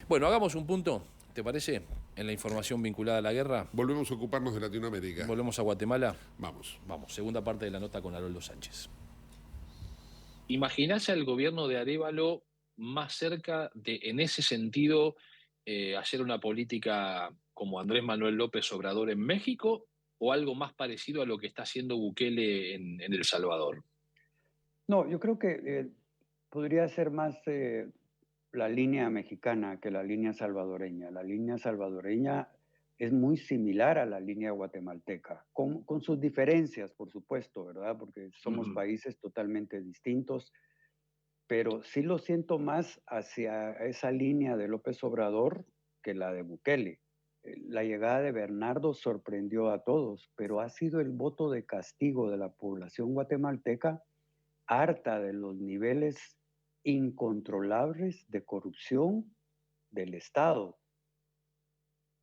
Bueno, hagamos un punto, ¿te parece? En la información vinculada a la guerra. Volvemos a ocuparnos de Latinoamérica. Volvemos a Guatemala. Vamos. Vamos, segunda parte de la nota con Haroldo Sánchez. ¿Imaginás al gobierno de Arévalo más cerca de, en ese sentido, hacer una política como Andrés Manuel López Obrador en México o algo más parecido a lo que está haciendo Bukele en El Salvador? No, yo creo que podría ser más la línea mexicana que la línea salvadoreña. La línea salvadoreña es muy similar a la línea guatemalteca, con sus diferencias, por supuesto, ¿verdad? Porque somos países totalmente distintos, pero sí lo siento más hacia esa línea de López Obrador que la de Bukele. La llegada de Bernardo sorprendió a todos, pero ha sido el voto de castigo de la población guatemalteca, harta de los niveles incontrolables de corrupción del Estado.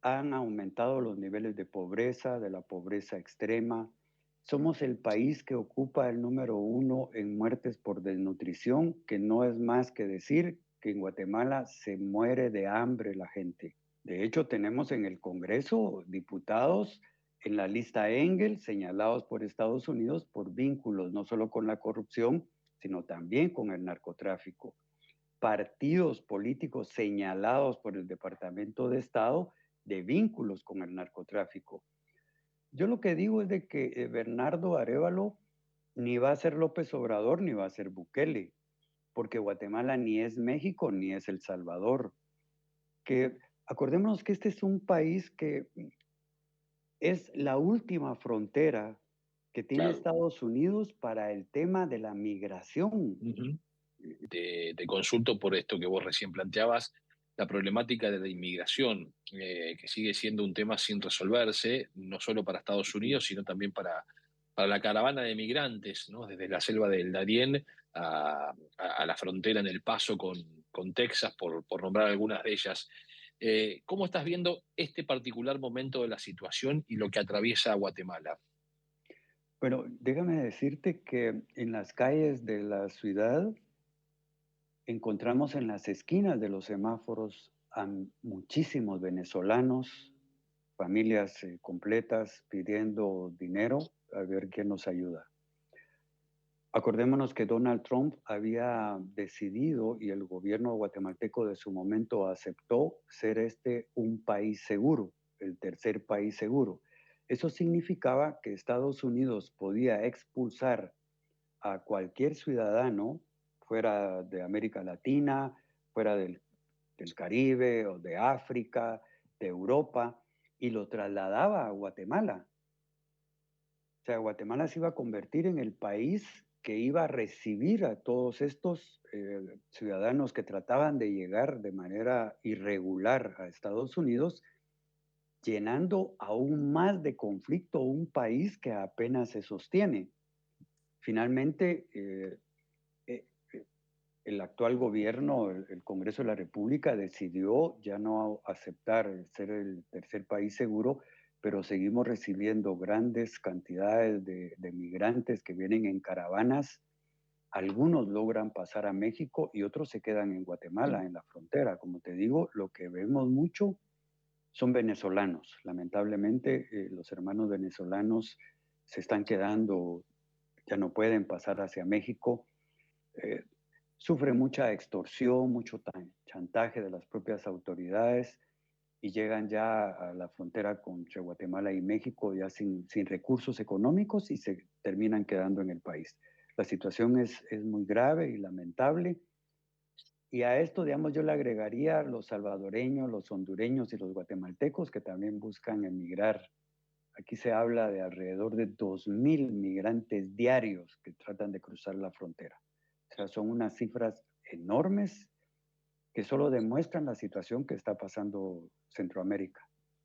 Han aumentado los niveles de pobreza, de la pobreza extrema. Somos el país que ocupa el número 1 en muertes por desnutrición, que no es más que decir que en Guatemala se muere de hambre la gente. De hecho, tenemos en el Congreso diputados en la lista Engel señalados por Estados Unidos por vínculos no solo con la corrupción, sino también con el narcotráfico. Partidos políticos señalados por el Departamento de Estado de vínculos con el narcotráfico. Yo lo que digo es de que Bernardo Arévalo ni va a ser López Obrador ni va a ser Bukele, porque Guatemala ni es México ni es El Salvador. Que acordémonos que este es un país que es la última frontera que tiene Estados Unidos para el tema de la migración. Te consulto por esto que vos recién planteabas, la problemática de la inmigración, que sigue siendo un tema sin resolverse, no solo para Estados Unidos, sino también para la caravana de migrantes, ¿no? Desde la selva del Darién a la frontera en El Paso con Texas, por nombrar algunas de ellas. ¿Cómo estás viendo este particular momento de la situación y lo que atraviesa Guatemala? Bueno, déjame decirte que en las calles de la ciudad encontramos en las esquinas de los semáforos a muchísimos venezolanos, familias completas pidiendo dinero a ver quién nos ayuda. Acordémonos que Donald Trump había decidido y el gobierno guatemalteco de su momento aceptó ser un país seguro, el tercer país seguro. Eso significaba que Estados Unidos podía expulsar a cualquier ciudadano, fuera de América Latina, fuera del Caribe o de África, de Europa, y lo trasladaba a Guatemala. O sea, Guatemala se iba a convertir en el país que iba a recibir a todos estos ciudadanos que trataban de llegar de manera irregular a Estados Unidos, llenando aún más de conflicto un país que apenas se sostiene. Finalmente, el actual gobierno, el Congreso de la República, decidió ya no aceptar ser el tercer país seguro, pero seguimos recibiendo grandes cantidades de migrantes que vienen en caravanas. Algunos logran pasar a México y otros se quedan en Guatemala, en la frontera. Como te digo, lo que vemos mucho son venezolanos. Lamentablemente, los hermanos venezolanos se están quedando, ya no pueden pasar hacia México. Sufre mucha extorsión, mucho chantaje de las propias autoridades y llegan ya a la frontera entre Guatemala y México ya sin recursos económicos y se terminan quedando en el país. La situación es muy grave y lamentable. Y a esto, digamos, yo le agregaría los salvadoreños, los hondureños y los guatemaltecos que también buscan emigrar. Aquí se habla de alrededor de 2,000 migrantes diarios que tratan de cruzar la frontera. O sea, son unas cifras enormes que solo demuestran la situación que está pasando Centroamérica.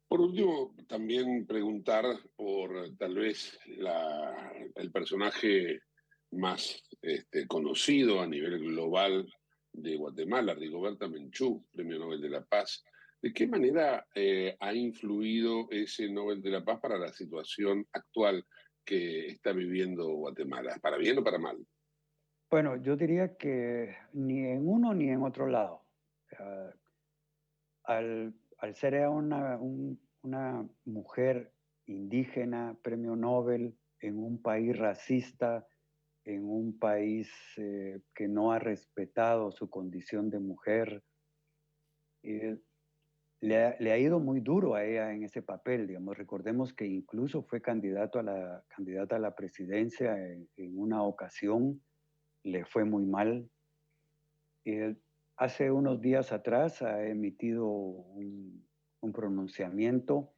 Por último, también preguntar por tal vez el personaje más conocido a nivel global de Guatemala, Rigoberta Menchú, Premio Nobel de la Paz. ¿De qué manera ha influido ese Nobel de la Paz para la situación actual que está viviendo Guatemala? ¿Para bien o para mal? Bueno, yo diría que ni en uno ni en otro lado. al ser ella una mujer indígena, premio Nobel, en un país racista, en un país que no ha respetado su condición de mujer, le ha ido muy duro a ella en ese papel, digamos. Recordemos que incluso fue candidata a la presidencia en una ocasión, le fue muy mal. Hace unos días atrás ha emitido un pronunciamiento,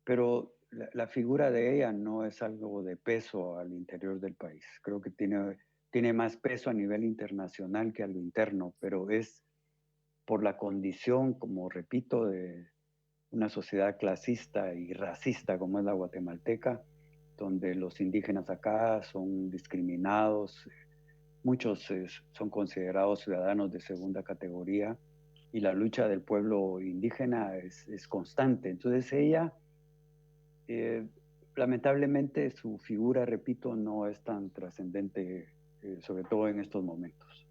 pero la figura de ella no es algo de peso al interior del país. Creo que tiene más peso a nivel internacional que a lo interno, pero es por la condición, como repito, de una sociedad clasista y racista como es la guatemalteca, donde los indígenas acá son discriminados, muchos son considerados ciudadanos de segunda categoría y la lucha del pueblo indígena es constante. Entonces ella, lamentablemente su figura, repito, no es tan trascendente, sobre todo en estos momentos.